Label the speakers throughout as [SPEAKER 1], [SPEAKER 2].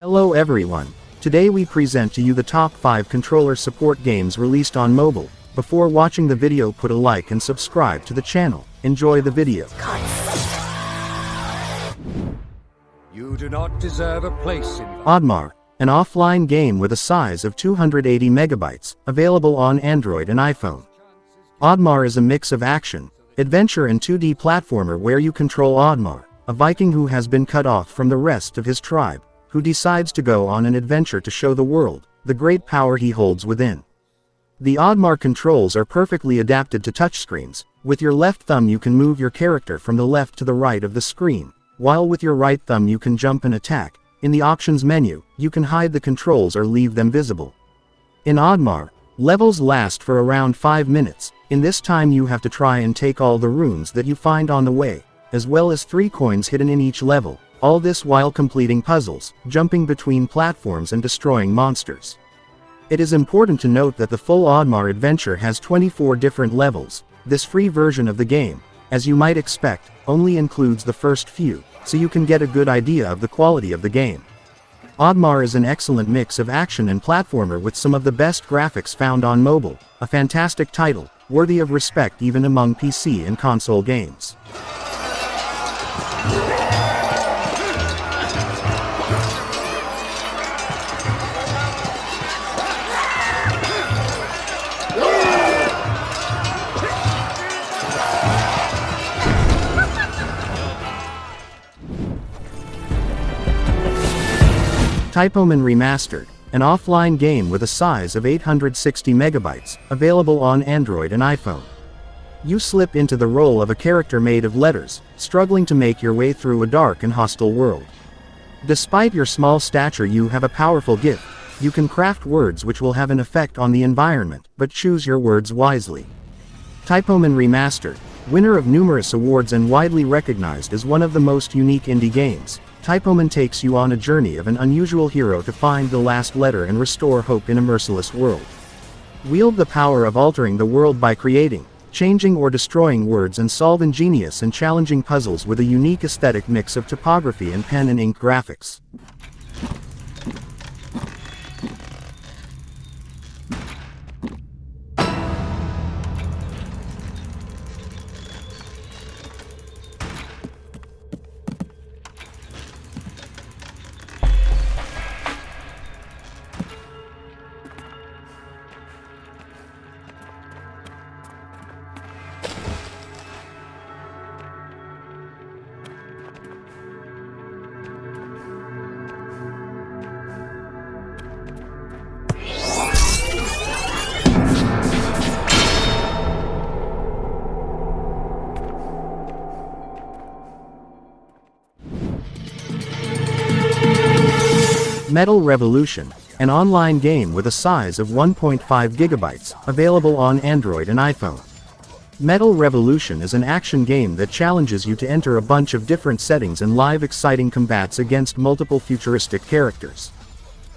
[SPEAKER 1] Hello everyone. Today we present to you the top 5 controller support games released on mobile. Before watching the video, put a like and subscribe to the channel. Enjoy the video.
[SPEAKER 2] You do not deserve a place in
[SPEAKER 1] Admar, an offline game with a size of 280 megabytes, available on Android and iPhone. Admar is a mix of action, adventure and 2D platformer where you control Admar, a Viking who has been cut off from the rest of his tribe, who decides to go on an adventure to show the world the great power he holds within. The Admar controls are perfectly adapted to touchscreens. With your left thumb you can move your character from the left to the right of the screen, while with your right thumb you can jump and attack. In the options menu, you can hide the controls or leave them visible. In Admar, levels last for around 5 minutes. In this time you have to try and take all the runes that you find on the way, as well as 3 coins hidden in each level. All this while completing puzzles, jumping between platforms and destroying monsters. It is important to note that the full Admar adventure has 24 different levels. This free version of the game, as you might expect, only includes the first few, so you can get a good idea of the quality of the game. Admar is an excellent mix of action and platformer with some of the best graphics found on mobile, a fantastic title, worthy of respect even among PC and console games. Typoman Remastered, an offline game with a size of 860 megabytes, available on Android and iPhone. You slip into the role of a character made of letters, struggling to make your way through a dark and hostile world. Despite your small stature, you have a powerful gift. You can craft words which will have an effect on the environment, but choose your words wisely. Typoman Remastered, winner of numerous awards and widely recognized as one of the most unique indie games, Typoman takes you on a journey of an unusual hero to find the last letter and restore hope in a merciless world. Wield the power of altering the world by creating, changing or destroying words and solve ingenious and challenging puzzles with a unique aesthetic mix of typography and pen and ink graphics. Metal Revolution, an online game with a size of 1.5 gigabytes, available on Android and iPhone. Metal Revolution is an action game that challenges you to enter a bunch of different settings and live exciting combats against multiple futuristic characters.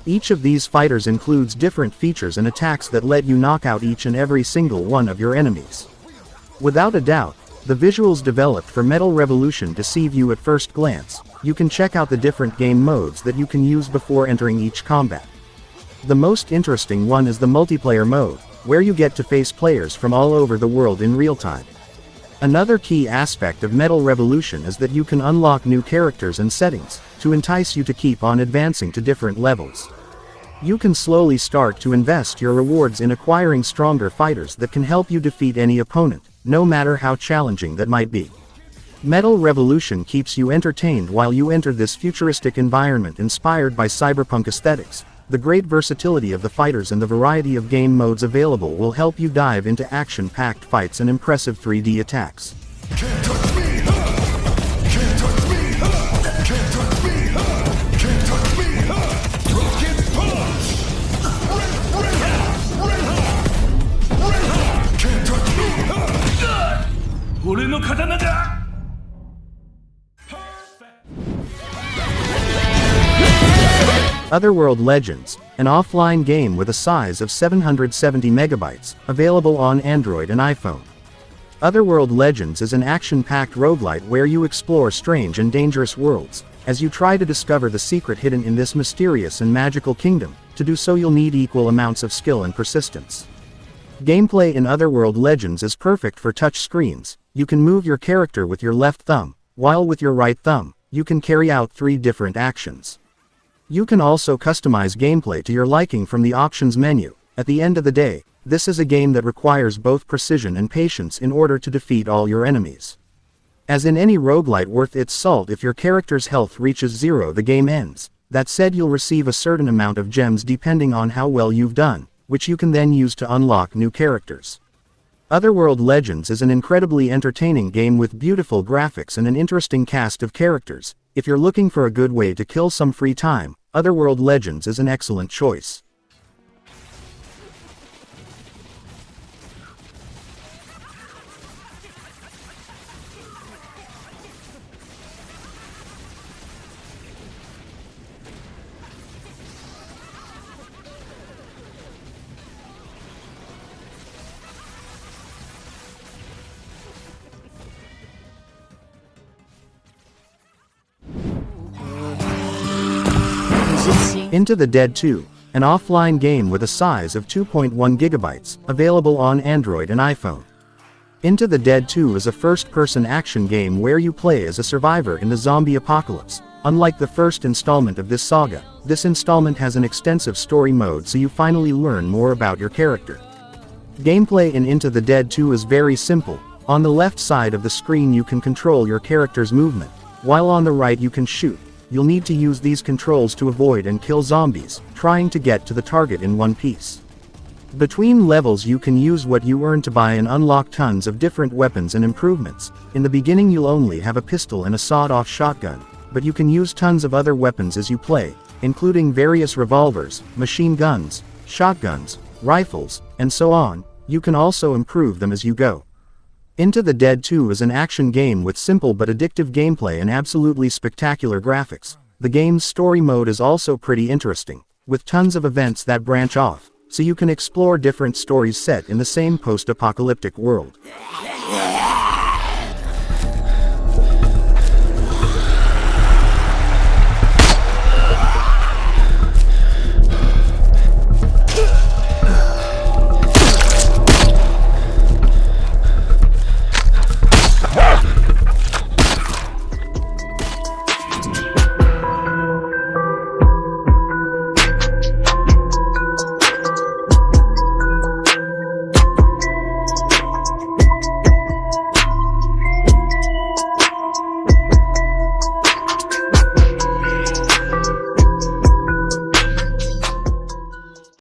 [SPEAKER 1] Each of these fighters includes different features and attacks that let you knock out each and every single one of your enemies. Without a doubt, the visuals developed for Metal Revolution deceive you at first glance. You can check out the different game modes that you can use before entering each combat. The most interesting one is the multiplayer mode, where you get to face players from all over the world in real time. Another key aspect of Metal Revolution is that you can unlock new characters and settings, to entice you to keep on advancing to different levels. You can slowly start to invest your rewards in acquiring stronger fighters that can help you defeat any opponent, no matter how challenging that might be. Metal Revolution keeps you entertained while you enter this futuristic environment inspired by cyberpunk aesthetics. The great versatility of the fighters and the variety of game modes available will help you dive into action-packed fights and impressive 3D attacks.
[SPEAKER 3] Can't touch me, huh? Can't touch me, huh? Can't touch me, huh? Can't touch me, huh? Rocket punch! Can't touch me, huh? 俺の刀だ!
[SPEAKER 1] Otherworld Legends, an offline game with a size of 770 megabytes, available on Android and iPhone. Otherworld Legends is an action-packed roguelite where you explore strange and dangerous worlds, as you try to discover the secret hidden in this mysterious and magical kingdom. To do so you'll need equal amounts of skill and persistence. Gameplay in Otherworld Legends is perfect for touch screens. You can move your character with your left thumb, while with your right thumb, you can carry out 3 different actions. You can also customize gameplay to your liking from the options menu. At the end of the day, this is a game that requires both precision and patience in order to defeat all your enemies. As in any roguelite worth its salt, if your character's health reaches 0 the game ends. That said, you'll receive a certain amount of gems depending on how well you've done, which you can then use to unlock new characters. Otherworld Legends is an incredibly entertaining game with beautiful graphics and an interesting cast of characters. If you're looking for a good way to kill some free time, Otherworld Legends is an excellent choice. Into the Dead 2, an offline game with a size of 2.1 gigabytes, available on Android and iPhone. Into the Dead 2 is a first-person action game where you play as a survivor in the zombie apocalypse. Unlike the first installment of this saga, this installment has an extensive story mode, so you finally learn more about your character. Gameplay in Into the Dead 2 is very simple. On the left side of the screen you can control your character's movement, while on the right you can shoot. You'll need to use these controls to avoid and kill zombies, trying to get to the target in one piece. Between levels you can use what you earn to buy and unlock tons of different weapons and improvements. In the beginning you'll only have a pistol and a sawed-off shotgun, but you can use tons of other weapons as you play, including various revolvers, machine guns, shotguns, rifles, and so on. You can also improve them as you go. Into the Dead 2 is an action game with simple but addictive gameplay and absolutely spectacular graphics. The game's story mode is also pretty interesting, with tons of events that branch off, so you can explore different stories set in the same post-apocalyptic world.